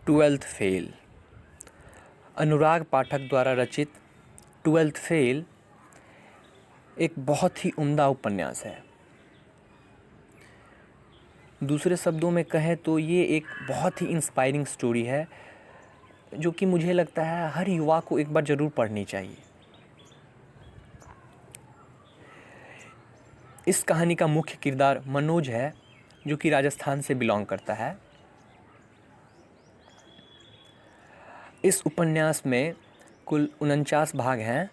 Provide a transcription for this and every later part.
Twelfth fail. अनुराग पाठक द्वारा रचित twelfth fail एक बहुत ही उम्दा उपन्यास है। दूसरे शब्दों में कहें तो ये एक बहुत ही इंस्पायरिंग स्टोरी है जो कि मुझे लगता है हर युवा को एक बार ज़रूर पढ़नी चाहिए। इस कहानी का मुख्य किरदार मनोज है जो कि राजस्थान से बिलोंग करता है। इस उपन्यास में कुल 49 भाग हैं,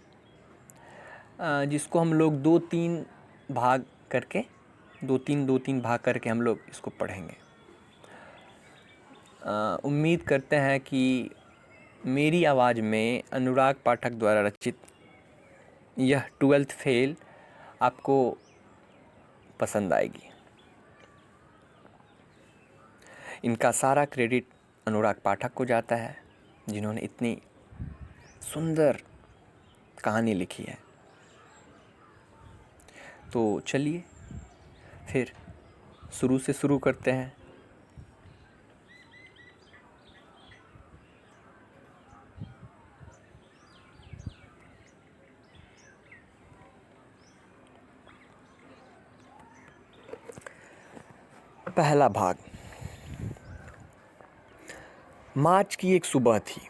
जिसको हम लोग दो तीन भाग करके हम लोग इसको पढ़ेंगे। उम्मीद करते हैं कि मेरी आवाज़ में अनुराग पाठक द्वारा रचित यह ट्वेल्थ फेल आपको पसंद आएगी। इनका सारा क्रेडिट अनुराग पाठक को जाता है जिन्होंने इतनी सुंदर कहानी लिखी है। तो चलिए फिर शुरू से शुरू करते हैं। पहला भाग। मार्च की एक सुबह थी।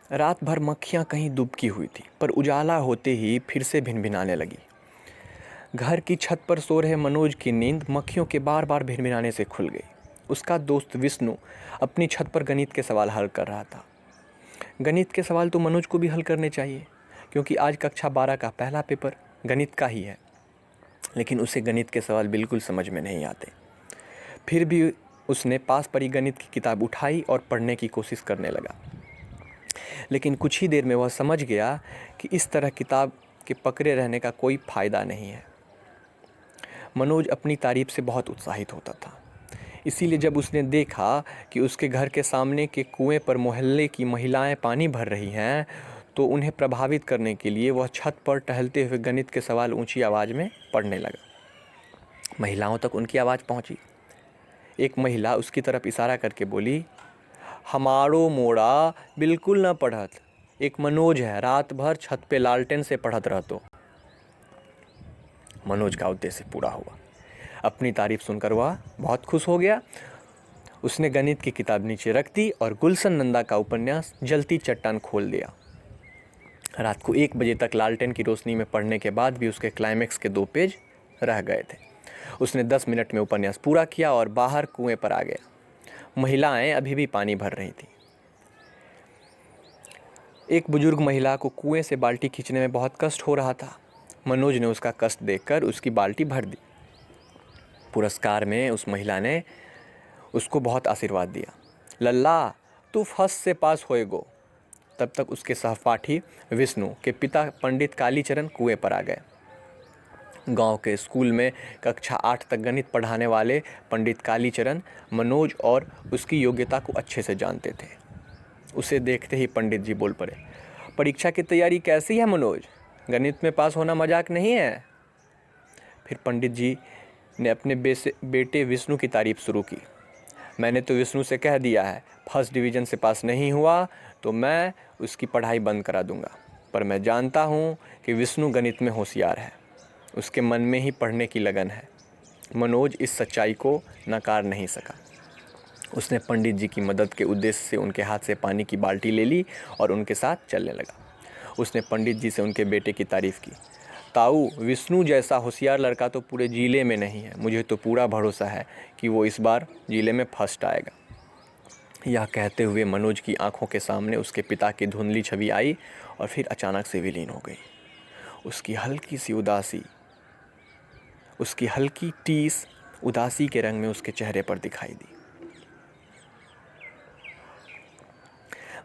रात भर मक्खियां कहीं दुबकी हुई थी, पर उजाला होते ही फिर से भिनभिनाने लगी। घर की छत पर सो रहे मनोज की नींद मक्खियों के बार बार भिनभिनाने से खुल गई। उसका दोस्त विष्णु अपनी छत पर गणित के सवाल हल कर रहा था। गणित के सवाल तो मनोज को भी हल करने चाहिए, क्योंकि आज कक्षा 12 का पहला पेपर गणित का ही है। लेकिन उसे गणित के सवाल बिल्कुल समझ में नहीं आते। फिर भी उसने पास पड़ी गणित की किताब उठाई और पढ़ने की कोशिश करने लगा। लेकिन कुछ ही देर में वह समझ गया कि इस तरह किताब के पकड़े रहने का कोई फ़ायदा नहीं है। मनोज अपनी तारीफ से बहुत उत्साहित होता था। इसीलिए जब उसने देखा कि उसके घर के सामने के कुएं पर मोहल्ले की महिलाएं पानी भर रही हैं, तो उन्हें प्रभावित करने के लिए वह छत पर टहलते हुए गणित के सवाल ऊंची आवाज़ में पढ़ने लगा। महिलाओं तक उनकी आवाज़ पहुंची। एक महिला उसकी तरफ इशारा करके बोली, हमारो मोड़ा बिल्कुल न पढ़त, एक मनोज है, रात भर छत पे लालटेन से पढ़त रहतो। मनोज का उद्देश्य पूरा हुआ। अपनी तारीफ सुनकर वह बहुत खुश हो गया। उसने गणित की किताब नीचे रख दी और गुलशन नंदा का उपन्यास जलती चट्टान खोल दिया। रात को 1 बजे तक लालटेन की रोशनी में पढ़ने के बाद भी उसके क्लाइमेक्स के 2 पेज रह गए थे। उसने 10 मिनट में उपन्यास पूरा किया और बाहर कुएं पर आ गया। महिलाएं अभी भी पानी भर रही थीं। एक बुजुर्ग महिला को कुएं से बाल्टी खींचने में बहुत कष्ट हो रहा था। मनोज ने उसका कष्ट देखकर उसकी बाल्टी भर दी। पुरस्कार में उस महिला ने उसको बहुत आशीर्वाद दिया। लल्ला, तू फर्स्ट से पास होएगो। तब तक उसके सहपाठी विष्णु के पिता पंडित कालीचरण कुएं पर आ गए। गांव के स्कूल में कक्षा 8 तक गणित पढ़ाने वाले पंडित कालीचरण मनोज और उसकी योग्यता को अच्छे से जानते थे। उसे देखते ही पंडित जी बोल पड़े, परीक्षा की तैयारी कैसी है मनोज? गणित में पास होना मजाक नहीं है। फिर पंडित जी ने अपने बेटे विष्णु की तारीफ शुरू की। मैंने तो विष्णु से कह दिया है, फर्स्ट डिवीज़न से पास नहीं हुआ तो मैं उसकी पढ़ाई बंद करा दूंगा। पर मैं जानता हूँ कि विष्णु गणित में होशियार है, उसके मन में ही पढ़ने की लगन है। मनोज इस सच्चाई को नकार नहीं सका। उसने पंडित जी की मदद के उद्देश्य से उनके हाथ से पानी की बाल्टी ले ली और उनके साथ चलने लगा। उसने पंडित जी से उनके बेटे की तारीफ़ की। ताऊ, विष्णु जैसा होशियार लड़का तो पूरे जिले में नहीं है। मुझे तो पूरा भरोसा है कि वो इस बार जिले में फर्स्ट आएगा। यह कहते हुए मनोज की आंखों के सामने उसके पिता की धुंधली छवि आई और फिर अचानक से विलीन हो गई। उसकी हल्की टीस उदासी के रंग में उसके चेहरे पर दिखाई दी।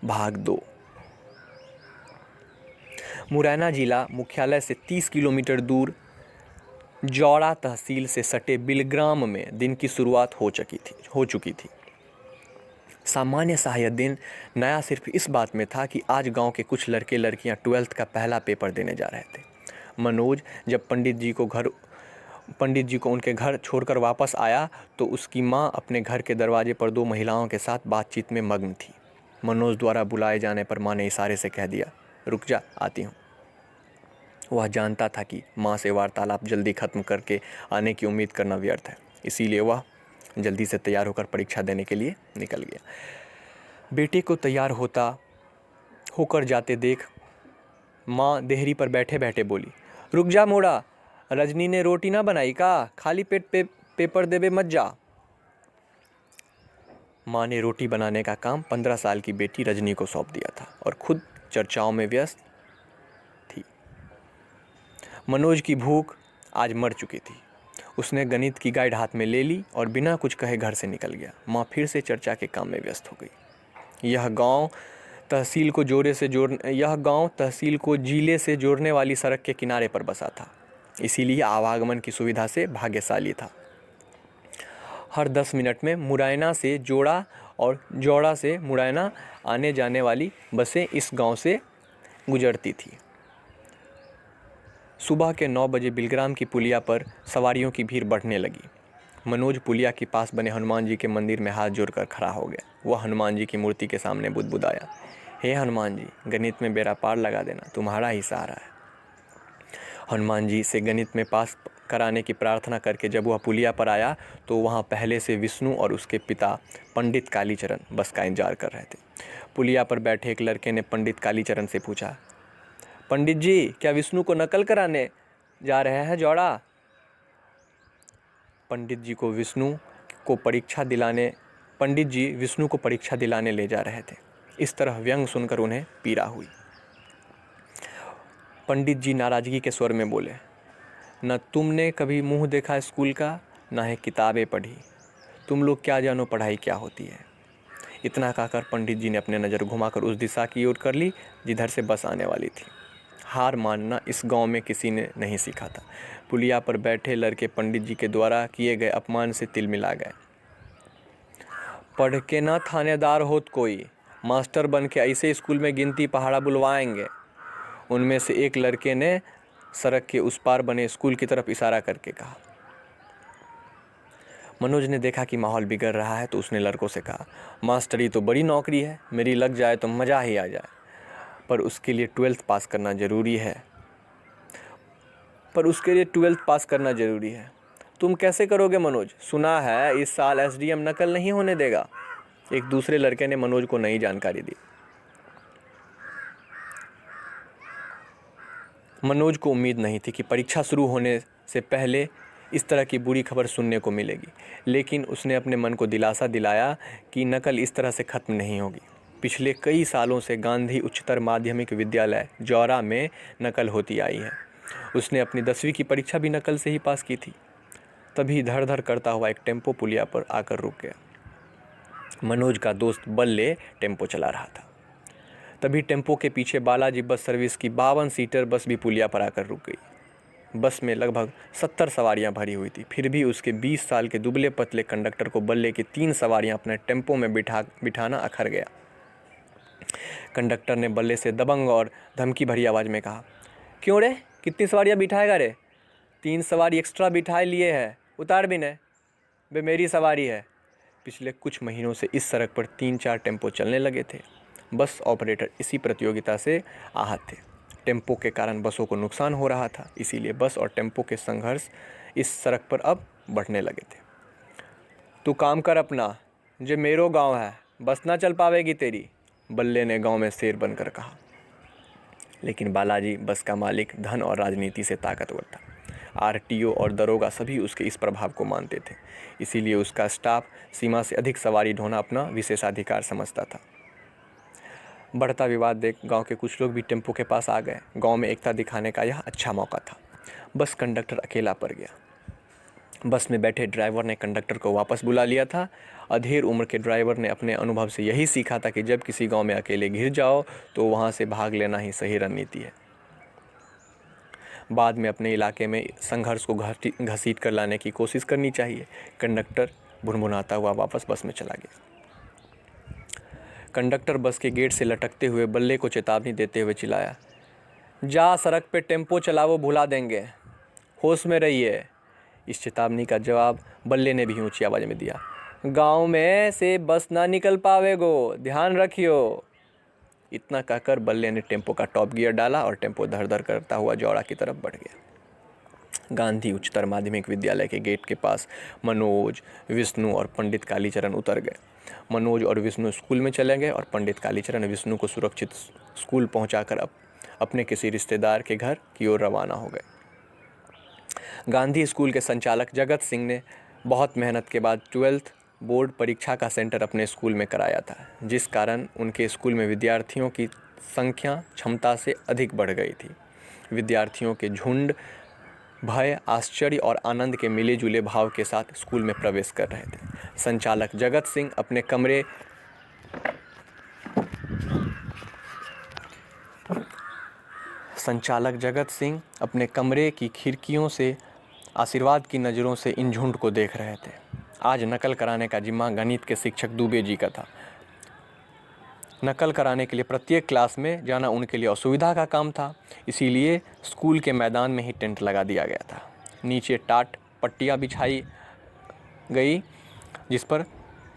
भाग 2। मुरैना जिला मुख्यालय से 30 किलोमीटर दूर जौड़ा तहसील से सटे बिलग्राम में दिन की शुरुआत हो चुकी थी। सामान्य सा यह दिन नया सिर्फ इस बात में था कि आज गांव के कुछ लड़के लड़कियां 12th का पहला पेपर देने जा रहे थे। मनोज जब पंडित जी को उनके घर छोड़कर वापस आया तो उसकी माँ अपने घर के दरवाजे पर 2 महिलाओं के साथ बातचीत में मग्न थी। मनोज द्वारा बुलाए जाने पर माँ ने इशारे से कह दिया, रुक जा, आती हूँ। वह जानता था कि माँ से वार्तालाप जल्दी खत्म करके आने की उम्मीद करना व्यर्थ है, इसीलिए वह जल्दी से तैयार होकर परीक्षा देने के लिए निकल गया। बेटे को तैयार होकर जाते देख माँ देहरी पर बैठे बैठे बोली, रुक जा मोड़ा, रजनी ने रोटी ना बनाई का, खाली पेट पेपर देवे मत जा। माँ ने रोटी बनाने का काम 15 साल की बेटी रजनी को सौंप दिया था और खुद चर्चाओं में व्यस्त थी। मनोज की भूख आज मर चुकी थी। उसने गणित की गाइड हाथ में ले ली और बिना कुछ कहे घर से निकल गया। माँ फिर से चर्चा के काम में व्यस्त हो गई। यह गांव तहसील को जिले से जोड़ने वाली सड़क के किनारे पर बसा था, इसीलिए आवागमन की सुविधा से भाग्यशाली था। हर 10 मिनट में मुरैना से जोड़ा और जोड़ा से मुरैना आने जाने वाली बसें इस गांव से गुजरती थी। सुबह के 9 बजे बिलग्राम की पुलिया पर सवारियों की भीड़ बढ़ने लगी। मनोज पुलिया के पास बने हनुमान जी के मंदिर में हाथ जोड़कर खड़ा हो गया। वह हनुमान जी की मूर्ति के सामने बुदबुदाया, हे हनुमान जी, गणित में मेरा पार लगा देना, तुम्हारा ही सहारा है। हनुमान जी से गणित में पास कराने की प्रार्थना करके जब वह पुलिया पर आया तो वहाँ पहले से विष्णु और उसके पिता पंडित कालीचरण बस का इंतजार कर रहे थे। पुलिया पर बैठे एक लड़के ने पंडित कालीचरण से पूछा, पंडित जी, क्या विष्णु को नकल कराने जा रहे हैं जोड़ा? पंडित जी विष्णु को परीक्षा दिलाने ले जा रहे थे। इस तरह व्यंग सुनकर उन्हें पीड़ा हुई। पंडित जी नाराजगी के स्वर में बोले, न तुमने कभी मुंह देखा स्कूल का, न है किताबें पढ़ी, तुम लोग क्या जानो पढ़ाई क्या होती है। इतना कहकर पंडित जी ने अपने नज़र घुमाकर उस दिशा की ओर कर ली जिधर से बस आने वाली थी। हार मानना इस गांव में किसी ने नहीं सीखा था। पुलिया पर बैठे लड़के पंडित जी के द्वारा किए गए अपमान से तिलमिला गए। पढ़ के ना थानेदार होत कोई, मास्टर बन के ऐसे स्कूल में गिनती पहाड़ा बुलवाएंगे। उनमें से एक लड़के ने सड़क के उस पार बने स्कूल की तरफ इशारा करके कहा। मनोज ने देखा कि माहौल बिगड़ रहा है तो उसने लड़कों से कहा, मास्टरी तो बड़ी नौकरी है, मेरी लग जाए तो मज़ा ही आ जाए, पर उसके लिए 12th पास करना ज़रूरी है। तुम कैसे करोगे मनोज? सुना है इस साल SDM नकल नहीं होने देगा। एक दूसरे लड़के ने मनोज को नई जानकारी दी। मनोज को उम्मीद नहीं थी कि परीक्षा शुरू होने से पहले इस तरह की बुरी खबर सुनने को मिलेगी, लेकिन उसने अपने मन को दिलासा दिलाया कि नकल इस तरह से ख़त्म नहीं होगी। पिछले कई सालों से गांधी उच्चतर माध्यमिक विद्यालय जौरा में नकल होती आई है। उसने अपनी 10वीं की परीक्षा भी नकल से ही पास की थी। तभी धड़ धड़ करता हुआ एक टेम्पो पुलिया पर आकर रुक गया। मनोज का दोस्त बल्ले टेम्पो चला रहा था। तभी टेम्पो के पीछे बालाजी बस सर्विस की 52 सीटर बस भी पुलिया पर आकर रुक गई। बस में लगभग 70 सवारियां भरी हुई थी। फिर भी उसके 20 साल के दुबले पतले कंडक्टर को बल्ले की 3 सवारियां अपने टेम्पो में बिठाना अखर गया। कंडक्टर ने बल्ले से दबंग और धमकी भरी आवाज़ में कहा, क्यों रे, कितनी सवारियां बिठाएगा रे? 3 सवारी एक्स्ट्रा बिठाए लिए है, उतार भी नहीं, बे मेरी सवारी है। पिछले कुछ महीनों से इस सड़क पर 3-4 टेम्पो चलने लगे थे। बस ऑपरेटर इसी प्रतियोगिता से आहत थे। टेम्पो के कारण बसों को नुकसान हो रहा था, इसीलिए बस और टेम्पो के संघर्ष इस सड़क पर अब बढ़ने लगे थे। तू काम कर अपना, जे मेरो गांव है, बस ना चल पावेगी तेरी, बल्ले ने गांव में शेर बनकर कहा। लेकिन बालाजी बस का मालिक धन और राजनीति से ताकतवर था। RTO और दरोगा सभी उसके इस प्रभाव को मानते थे, इसीलिए उसका स्टाफ सीमा से अधिक सवारी ढोना अपना विशेषाधिकार समझता था। बढ़ता विवाद देख गांव के कुछ लोग भी टेम्पो के पास आ गए। गांव में एकता दिखाने का यह अच्छा मौका था। बस कंडक्टर अकेला पड़ गया। बस में बैठे ड्राइवर ने कंडक्टर को वापस बुला लिया था। अधेड़ उम्र के ड्राइवर ने अपने अनुभव से यही सीखा था कि जब किसी गांव में अकेले घिर जाओ तो वहां से भाग लेना ही सही रणनीति है। बाद में अपने इलाके में संघर्ष को घसीट कर लाने की कोशिश करनी चाहिए। कंडक्टर भुनभुनाता हुआ वापस बस में चला गया। कंडक्टर बस के गेट से लटकते हुए बल्ले को चेतावनी देते हुए चिल्लाया, जा सड़क पे टेम्पो चलाओ, भुला देंगे, होश में रहिए। इस चेतावनी का जवाब बल्ले ने भी ऊंची आवाज़ में दिया, गांव में से बस ना निकल पावेगो, ध्यान रखियो। इतना कहकर बल्ले ने टेम्पो का टॉप गियर डाला और टेम्पो धड़ धड़ करता हुआ जौड़ा की तरफ बढ़ गया। गांधी उच्चतर माध्यमिक विद्यालय के गेट के पास मनोज, विष्णु और पंडित कालीचरण उतर गए। मनोज और विष्णु स्कूल में चले गए और पंडित कालीचरण विष्णु को सुरक्षित स्कूल पहुंचाकर अपने किसी रिश्तेदार के घर की ओर रवाना हो गए। गांधी स्कूल के संचालक जगत सिंह ने बहुत मेहनत के बाद 12th बोर्ड परीक्षा का सेंटर अपने स्कूल में कराया था, जिस कारण उनके स्कूल में विद्यार्थियों की संख्या क्षमता से अधिक बढ़ गई थी। विद्यार्थियों के झुंड भय, आश्चर्य और आनंद के मिले जुले भाव के साथ स्कूल में प्रवेश कर रहे थे। संचालक जगत सिंह अपने कमरे की खिड़कियों से आशीर्वाद की नज़रों से इन झुंड को देख रहे थे। आज नकल कराने का जिम्मा गणित के शिक्षक दुबे जी का था। नकल कराने के लिए प्रत्येक क्लास में जाना उनके लिए असुविधा का काम था, इसीलिए स्कूल के मैदान में ही टेंट लगा दिया गया था। नीचे टाट पट्टियाँ बिछाई गई जिस पर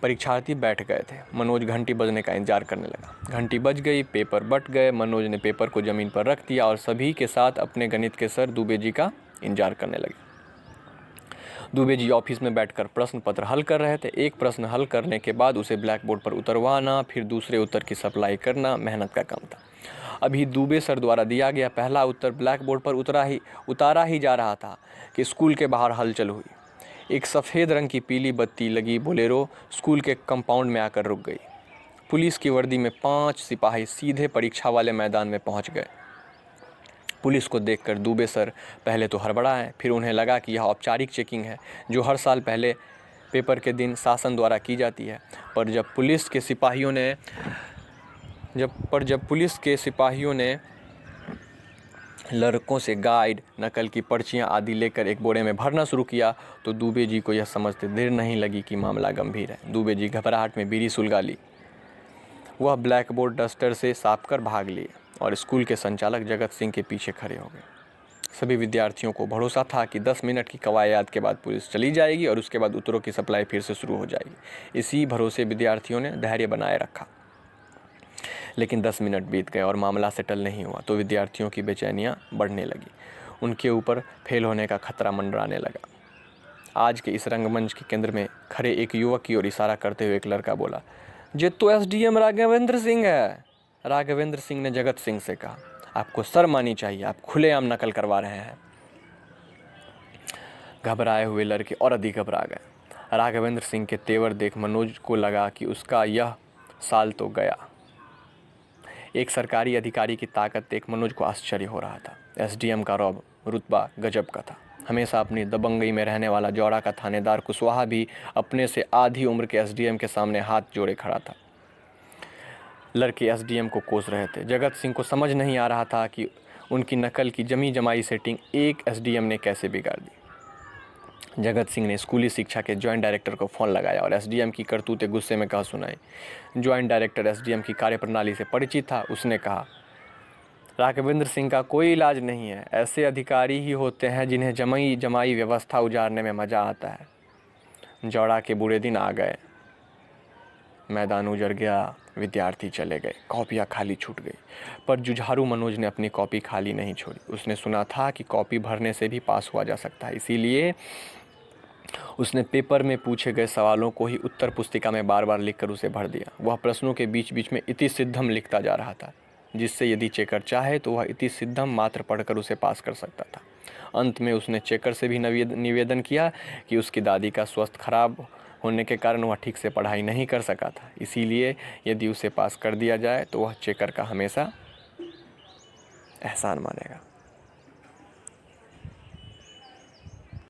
परीक्षार्थी बैठ गए थे। मनोज घंटी बजने का इंतजार करने लगा। घंटी बज गई, पेपर बँट गए। मनोज ने पेपर को ज़मीन पर रख दिया और सभी के साथ अपने गणित के सर दुबे जी का इंतजार करने लगे। दुबे जी ऑफिस में बैठकर प्रश्न पत्र हल कर रहे थे। एक प्रश्न हल करने के बाद उसे ब्लैक बोर्ड पर उतरवाना, फिर दूसरे उत्तर की सप्लाई करना मेहनत का काम था। अभी दुबे सर द्वारा दिया गया पहला उत्तर ब्लैक बोर्ड पर उतारा ही जा रहा था कि स्कूल के बाहर हलचल हुई। एक सफ़ेद रंग की पीली बत्ती लगी बोलेरो स्कूल के कंपाउंड में आकर रुक गई। पुलिस की वर्दी में 5 सिपाही सीधे परीक्षा वाले मैदान में पहुँच गए। पुलिस को देखकर दुबे सर पहले तो हड़बड़ाए, फिर उन्हें लगा कि यह औपचारिक चेकिंग है जो हर साल पहले पेपर के दिन शासन द्वारा की जाती है। पर जब पुलिस के सिपाहियों ने लड़कों से गाइड, नकल की पर्चियां आदि लेकर एक बोरे में भरना शुरू किया तो दुबे जी को यह समझते देर नहीं लगी कि मामला गंभीर है। दुबे जी घबराहट में बीड़ी सुलगा ली। वह ब्लैक बोर्ड डस्टर से साफ कर भाग लिए और स्कूल के संचालक जगत सिंह के पीछे खड़े हो गए। सभी विद्यार्थियों को भरोसा था कि 10 मिनट की कवायद के बाद पुलिस चली जाएगी और उसके बाद उत्तरों की सप्लाई फिर से शुरू हो जाएगी। इसी भरोसे विद्यार्थियों ने धैर्य बनाए रखा। लेकिन 10 मिनट बीत गए और मामला सेटल नहीं हुआ तो विद्यार्थियों की बेचैनियाँ बढ़ने लगी। उनके ऊपर फेल होने का खतरा मंडराने लगा। आज के इस रंगमंच के केंद्र में खड़े एक युवक की ओर इशारा करते हुए एक लड़का बोला, ये तो एसडीएम राघवेंद्र सिंह है। राघवेंद्र सिंह ने जगत सिंह से कहा, आपको शर्म आनी चाहिए, आप खुलेआम नकल करवा रहे हैं। घबराए हुए लड़के और अधिक घबरा गए। राघवेंद्र सिंह के तेवर देख मनोज को लगा कि उसका यह साल तो गया। एक सरकारी अधिकारी की ताकत देख मनोज को आश्चर्य हो रहा था। एसडीएम का रौब रुतबा गजब का था। हमेशा अपनी दबंगई में रहने वाला जौड़ा का थानेदार कुशवाहा भी अपने से आधी उम्र के एसडीएम के सामने हाथ जोड़े खड़ा था। लड़के एसडीएम को कोस रहे थे। जगत सिंह को समझ नहीं आ रहा था कि उनकी नकल की जमी जमाई सेटिंग एक एसडीएम ने कैसे बिगाड़ दी। जगत सिंह ने स्कूली शिक्षा के जॉइंट डायरेक्टर को फ़ोन लगाया और एसडीएम की करतूतें गुस्से में कह सुनाई। जॉइंट डायरेक्टर एसडीएम की कार्यप्रणाली से परिचित था। उसने कहा, राघवेंद्र सिंह का कोई इलाज नहीं है। ऐसे अधिकारी ही होते हैं जिन्हें जमी जमाई व्यवस्था उजाड़ने में मज़ा आता है। जौड़ा के बुरे दिन आ गए। मैदान उजड़ गया, विद्यार्थी चले गए, कॉपियाँ खाली छूट गई। पर जुझारू मनोज ने अपनी कॉपी खाली नहीं छोड़ी। उसने सुना था कि कॉपी भरने से भी पास हुआ जा सकता है, इसीलिए उसने पेपर में पूछे गए सवालों को ही उत्तर पुस्तिका में बार बार लिखकर उसे भर दिया। वह प्रश्नों के बीच बीच में इति सिद्धम लिखता जा रहा था, जिससे यदि चेकर चाहे तो वह इति सिद्धम मात्र पढ़कर उसे पास कर सकता था। अंत में उसने चेकर से भी निवेदन किया कि उसकी दादी का स्वास्थ्य खराब होने के कारण वह ठीक से पढ़ाई नहीं कर सका था, इसीलिए यदि उसे पास कर दिया जाए तो वह चेकर का हमेशा एहसान मानेगा।